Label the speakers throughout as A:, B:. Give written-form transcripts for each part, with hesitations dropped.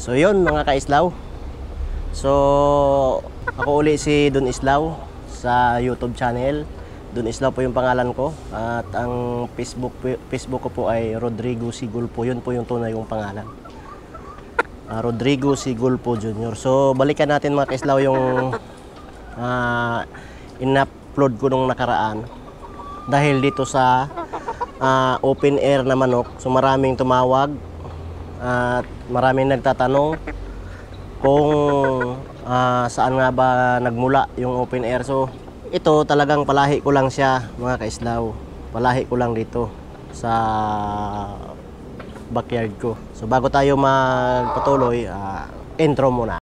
A: So yun mga kaislaw. So ako uli si Don Islaw sa YouTube channel. Don Islaw po yung pangalan ko. At ang Facebook ko po ay Rodrigo Sigulpo. Yun po yung tunay kong pangalan. Rodrigo Sigulpo Jr. So balikan natin mga kaislaw yung in-upload ko nung nakaraan. Dahil dito sa open air na manok. So maraming tumawag. At maraming nagtatanong kung saan nga ba nagmula yung open air. So ito talagang palahi ko lang siya mga kaislaw. Palahi ko lang dito sa backyard ko. So bago tayo magpatuloy, intro muna.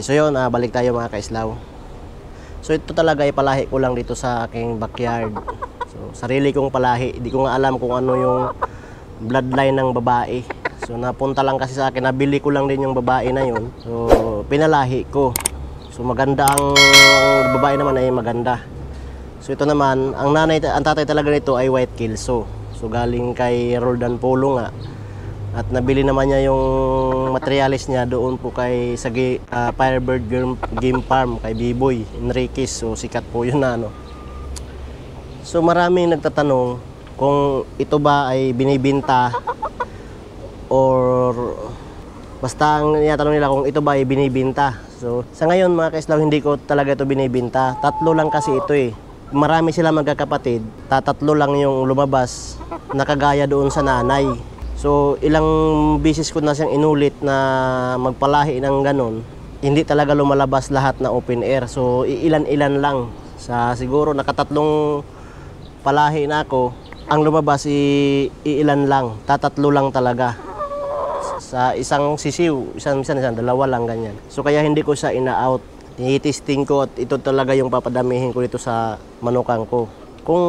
A: So yun, balik tayo mga kaislaw. So ito talaga ay palahi ko lang dito sa aking backyard. So, sarili kong palahi. Hindi ko nga alam kung ano yung bloodline ng babae. So, napunta lang kasi sa akin. Nabili ko lang din yung babae na yun. So, pinalahi ko. So, maganda ang babae naman ay maganda. So, ito naman, ang tatay talaga nito ay white Kelso. So, galing kay Roldan Polo nga. At nabili naman niya yung materialis niya doon po kay sa Firebird Game Farm kay B-Boy Enriquez. So, sikat po yun na ano. So maraming nagtatanong kung ito ba ay binibinta or basta ang tinatanong nila kung ito ba ay binibinta. So sa ngayon mga kaislaw, hindi ko talaga ito binibinta. Tatlo lang kasi ito eh. Marami sila magkakapatid. Tatlo lang yung lumabas nakagaya doon sa nanay. So ilang bisis ko na siyang inulit na magpalahi ng ganon. Hindi talaga lumalabas lahat na open air. So iilan-ilan lang. Sa siguro nakatatlong palahi na ako, ang lumabas iilan lang, tatatlo lang talaga. Sa isang sisiw, isang dalawa lang ganyan. So kaya hindi ko siya ina-out. Tinitesting ko at ito talaga yung papadamihin ko dito sa manukan ko. Kung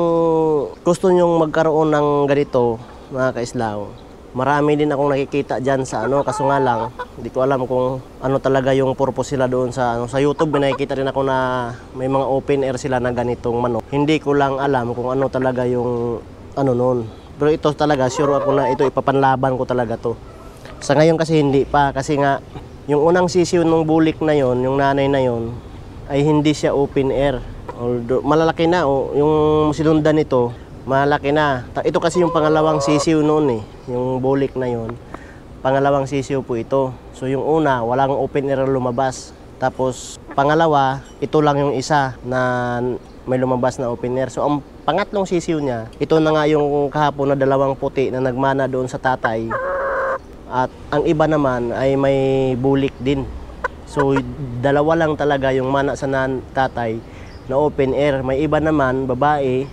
A: gusto nyong magkaroon ng ganito, mga kaislaw, marami din akong nakikita dyan sa kaso nga lang, hindi ko alam kung ano talaga yung purpose sila doon sa sa YouTube. Nakikita rin ako na may mga open air sila na ganitong manok. Hindi ko lang alam kung ano talaga yung noon. Pero ito talaga, sure ako na ito ipapanlaban ko talaga to. Sa ngayon kasi hindi pa, kasi nga yung unang sisiw nung bulik na yon, yung nanay na yon, ay hindi siya open air. Although, malalaki na, yung sinundan nito, malaki na. Ito kasi yung pangalawang sisiw noon eh. Yung bulik na yon. Pangalawang sisiw po ito. So yung una, walang open air lumabas. Tapos pangalawa, ito lang yung isa na may lumabas na open air. So ang pangatlong sisiw niya, ito na nga yung kahapon na dalawang puti na nagmana doon sa tatay. At ang iba naman ay may bulik din. So dalawa lang talaga yung mana sa tatay na open air. May iba naman, babae,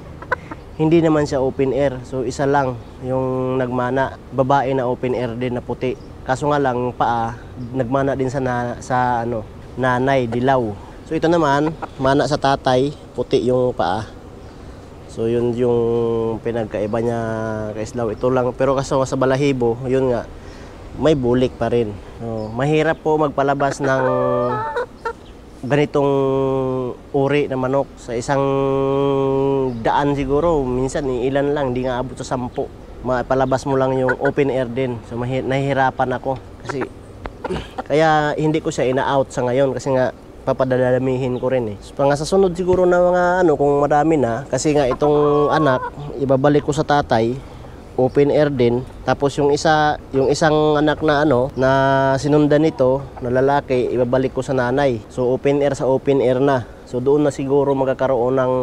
A: hindi naman siya open air. So isa lang yung nagmana, babae na open air din na puti. Kaso nga lang paa, nagmana din sa nanay, dilaw. So ito naman, mana sa tatay, puti yung paa. So yun yung pinagkaiba niya kaislaw. Ito lang, pero kaso sa balahibo, yun nga, may bulik pa rin. So, mahirap po magpalabas ng ganitong uri na manok sa isang daan siguro. Minsan ilan lang, hindi nga abot sa 10. Mapalabas mo lang yung open air din. So nahihirapan ako kasi kaya hindi ko siya ina-out sa ngayon kasi nga papadadamihin ko rin eh. So sa sunod siguro na mga kung marami na, kasi nga itong anak ibabalik ko sa tatay, open air din. Tapos yung isang anak na na sinundan nito na lalaki, ibabalik ko sa nanay. So open air sa open air na. So doon na siguro magkakaroon ng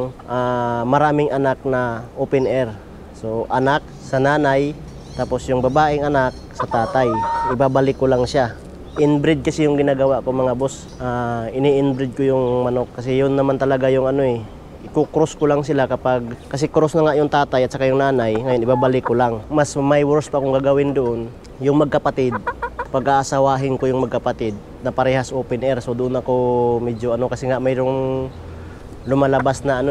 A: maraming anak na open air. So anak sa nanay, tapos yung babaeng anak sa tatay. Ibabalik ko lang siya. Inbreed kasi yung ginagawa ko mga boss. Ini-inbreed ko yung manok kasi yun naman talaga yung i-cross ko lang sila kasi cross na nga yung tatay at saka yung nanay. Ngayon ibabalik ko lang. Mas may worst pa akong gagawin doon, yung magkapatid. Pag-aasawahin ko yung magkapatid na parehas open air. So doon ako medyo kasi nga mayroong lumalabas na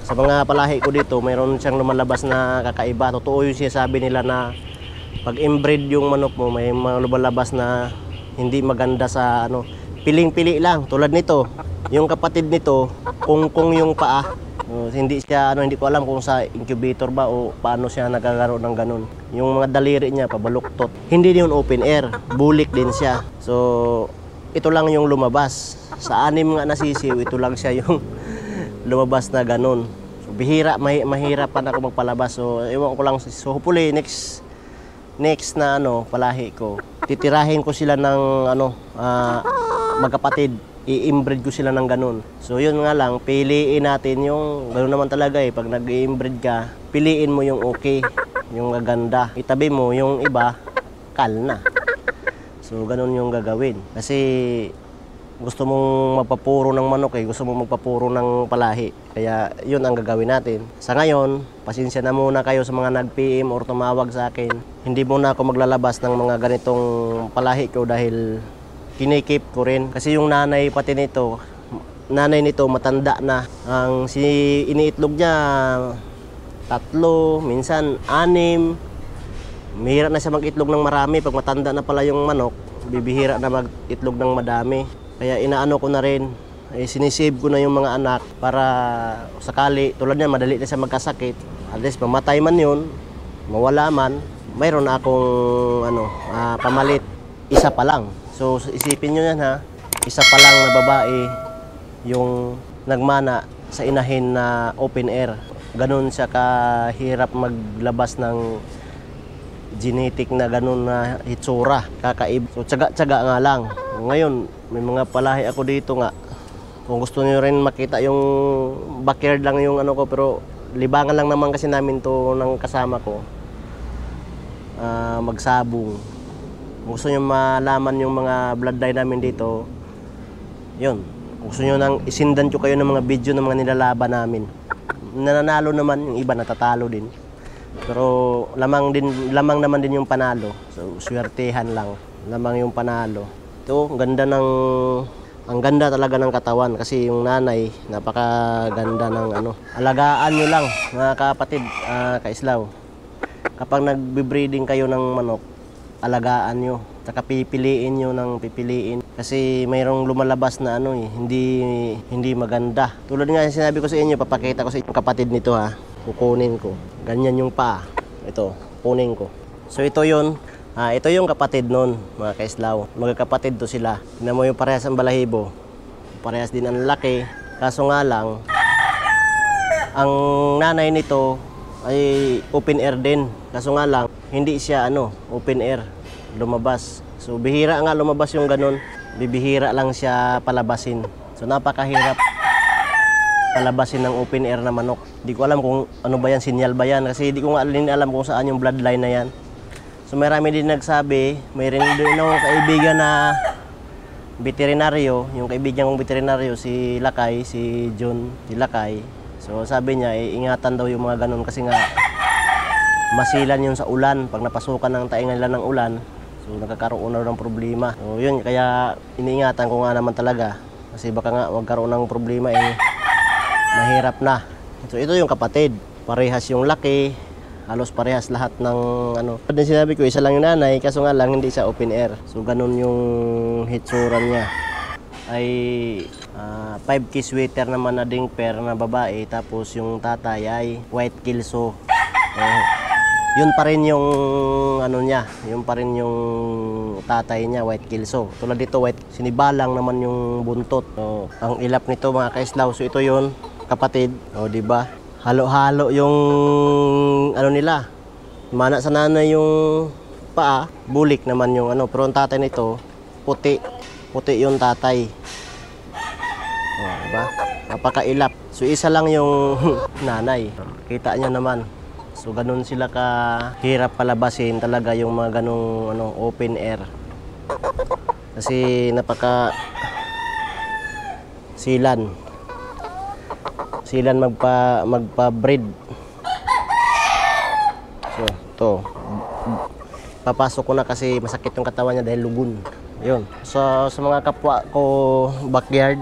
A: sa mga palahi ko dito, mayroon siyang lumalabas na kakaiba. Totoo yung sinasabi nila na pag inbreed yung manok mo, may mga lumalabas na hindi maganda sa piling-pili lang. Tulad nito, Yung kapatid nito, kung yung paa. Hindi siya hindi ko alam kung sa incubator ba o paano siya nagkakaroon ng ganun. Yung mga daliri niya pabaluktot. Hindi din yun open air, bulik din siya. So ito lang yung lumabas. Sa 6 nga nasisiw, ito lang siya yung lumabas na ganun. So bihira, mahirapan ako magpalabas. So ewan ko lang, so hopefully next na palahi ko, titirahin ko sila ng magkapatid. I-inbreed ko sila ng ganun. So yun nga lang, piliin natin yung ganun naman talaga pag nag-i-inbreed ka, piliin mo yung okay, yung gaganda. Itabi mo yung iba, kal na. So ganun yung gagawin. Kasi gusto mong magpapuro ng manok gusto mong magpapuro ng palahi. Kaya yun ang gagawin natin. Sa ngayon, pasensya na muna kayo sa mga nag-PM or tumawag sa akin. Hindi muna ako maglalabas ng mga ganitong palahi ko dahil kinikip ko rin. Kasi yung nanay nito matanda na. Ang iniitlog niya 3, minsan 6. Mahirap na siya mag-itlog ng marami. Pag matanda na pala yung manok, bibihira na mag-itlog ng madami. Kaya inaano ko na rin, sinisave ko na yung mga anak para sakali, tulad niyan, madali na siya magkasakit. At least mamatay man yun, mawala man, mayroon na akong pamalit. Isa pa lang. So isipin nyo yan isa pa lang na babae yung nagmana sa inahin na open air. Ganun siya kahirap maglabas ng genetic na ganun na hitsura, kakaib. So tsaga-tsaga nga lang. Ngayon, may mga palahi ako dito nga. Kung gusto niyo rin makita yung backyard lang yung ko, pero libangan lang naman kasi namin to ng kasama ko. Magsabong. Gusto niyo malaman yung mga bloodline namin dito, yun. Gusto niyo nang isindan ko kayo ng mga video ng mga nilalaban namin. Nananalo naman, yung iba natatalo din. Pero lamang naman din yung panalo. So swertehan lang. Lamang yung panalo. Ito, ang ganda talaga ng katawan kasi yung nanay, napakaganda ng Alagaan nyo lang, mga kapatid, kaislaw. Kapag nagbe-breeding kayo ng manok, alagaan nyo. Saka pipiliin nyo ng pipiliin. Kasi mayroong lumalabas na hindi maganda. Tulad nga sinabi ko sa inyo, papakita ko sa inyo kapatid nito kukunin ko. Ganyan yung paa. Ito, kunin ko. So ito yun. Ito yung kapatid nun, mga kaislaw. Magkakapatid to sila. Tignan mo yung parehas ang balahibo. Parehas din ang laki. Kaso nga lang, ang nanay nito ay open air din. Kaso nga lang, hindi siya open air lumabas. So bihira nga lumabas yung ganun. Bibihira lang siya palabasin. So napakahirap palabasin ng open air na manok. Di ko alam kung ano ba yan, sinyal ba yan. Kasi di ko nga alam kung saan yung bloodline na yan. So marami din nagsabi, mayroon din akong kaibigan na veterinaryo, yung kaibigan kong veterinaryo si Lakay, si John, si Lakay. So sabi niya, ingatan daw yung mga ganun kasi nga masilan yun sa ulan. Pag napasukan ng taingan nila ng ulan, so nagkakaroon na ng problema. So yun, kaya iniingatan ko nga naman talaga. Kasi baka nga magkaroon ng problema mahirap na. So ito yung kapatid, parehas yung laki. Halos parehas lahat ng Din sinabi ko, isa lang yung nanay, kaso nga lang hindi siya open air. So ganun yung hitsura niya. Ay 5K sweater naman na ding pair na babae, tapos yung tatay ay white kilso. Yun pa rin yung niya, yun pa rin yung tatay niya, white kilso. Tulad dito, white, sinibalang naman yung buntot. So, ang ilap nito mga kaislaw, so ito yun, kapatid. Di ba? Halo-halo yung nila. Mana sa nanay yung paa, bulik naman yung pero ang tatay nito, puti. Puti yung tatay. Diba? Napakailap. So isa lang yung nanay. Kita niyo naman. So ganun sila kahirap palabasin talaga yung mga ganung open air. Kasi silan magpa-breed. So, ito. Papasok ko na kasi masakit yung katawan niya dahil lugun. Yun. So, sa mga kapwa ko backyard,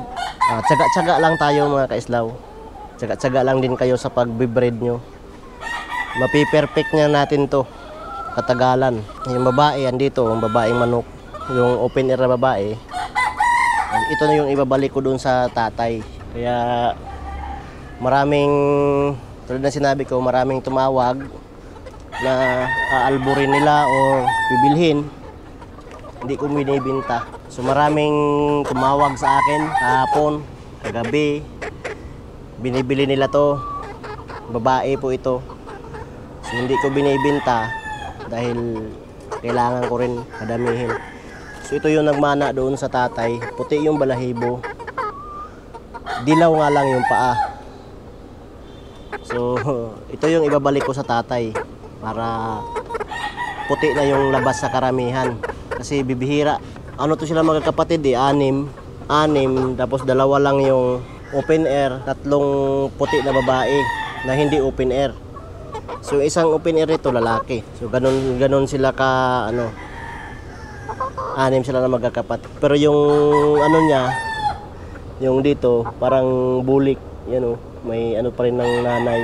A: tsaga-tsaga lang tayo mga kaislaw. Tsaga-tsaga lang din kayo sa pag-breed nyo. Mapiperfect niya natin to. Katagalan. Yung babae, andito, yung babaeng manok. Yung open air na babae, Ito na yung ibabalik ko doon sa tatay. Kaya maraming, tulad na sinabi ko, maraming tumawag na aalburin nila o bibilhin. Hindi ko binibinta. So maraming tumawag sa akin kahapon, kagabi. Binibili nila to. Babae po ito. So hindi ko binibinta dahil kailangan ko rin kadamihin. So ito yung nagmana doon sa tatay. Puti yung balahibo. Dilaw nga lang yung paa. So ito yung ibabalik ko sa tatay para puti na yung labas sa karamihan. Kasi bibihira. Ano to sila magkakapatid eh, anim, tapos dalawa lang yung open air, 3 puti na babae na hindi open air. So isang open air ito lalaki. So ganun sila ka ano, 6 sila na magkakapatid. Pero yung ano niya, yung dito parang bulik, yan oh, may ano pa rin ng nanay.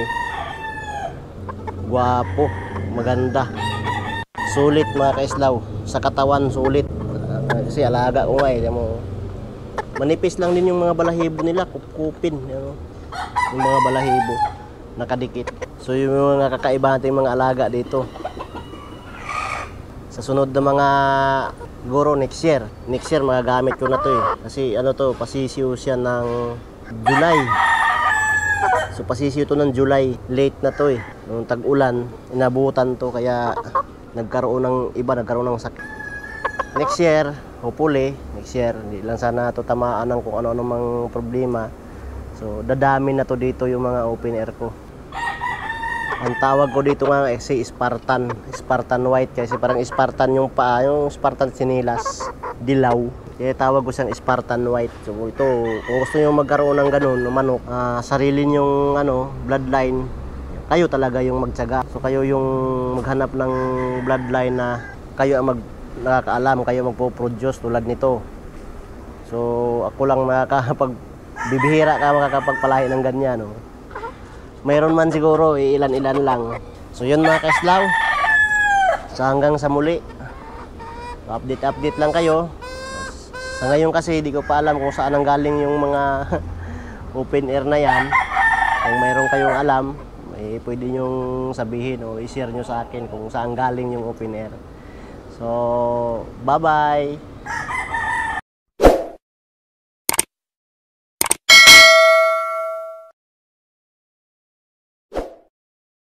A: Gwapo, maganda. Sulit mga kaislaw, sa katawan sulit. Kasi alaga ko nga eh, manipis lang din yung mga balahibo nila, kupkupin, you know? Yung mga balahibo nakadikit. So yung mga kakaiba nating mga alaga dito. Sa sunod na mga siguro next year magagamit ko na to eh. Kasi ano to, pasisiyo siya ng July. So pasisiyo to ng July, late na to eh. Nung tag-ulan, inabutan to kaya nagkaroon ng sakit. Next year, hopefully, hindi lang sana to tamaan ng kung ano-ano mang problema. So, dadami na to dito yung mga open air ko. Ang tawag ko dito nga kasi Spartan white kasi parang Spartan yung paa, yung Spartan sinilas, dilaw. Kaya tawag ko siyang Spartan white. So, ito, kung gusto nyo magkaroon ng ganun, ng manok, sarili yung bloodline, kayo talaga yung magtiyaga. So, kayo yung maghanap ng bloodline na kayo ang nakakaalam, kayo magpo-produce tulad nito. So ako lang bibihira ka makakapagpalahi ng ganyan, no? Mayroon man siguro, ilan-ilan lang. So yun mga kaislaw, so hanggang sa muli, update lang kayo. Sa ngayon kasi di ko pa alam kung saan ang galing yung mga open air na yan. Kung mayroon kayong alam, pwede nyong sabihin o i-share nyo sa akin kung saan galing yung open air. So, bye-bye!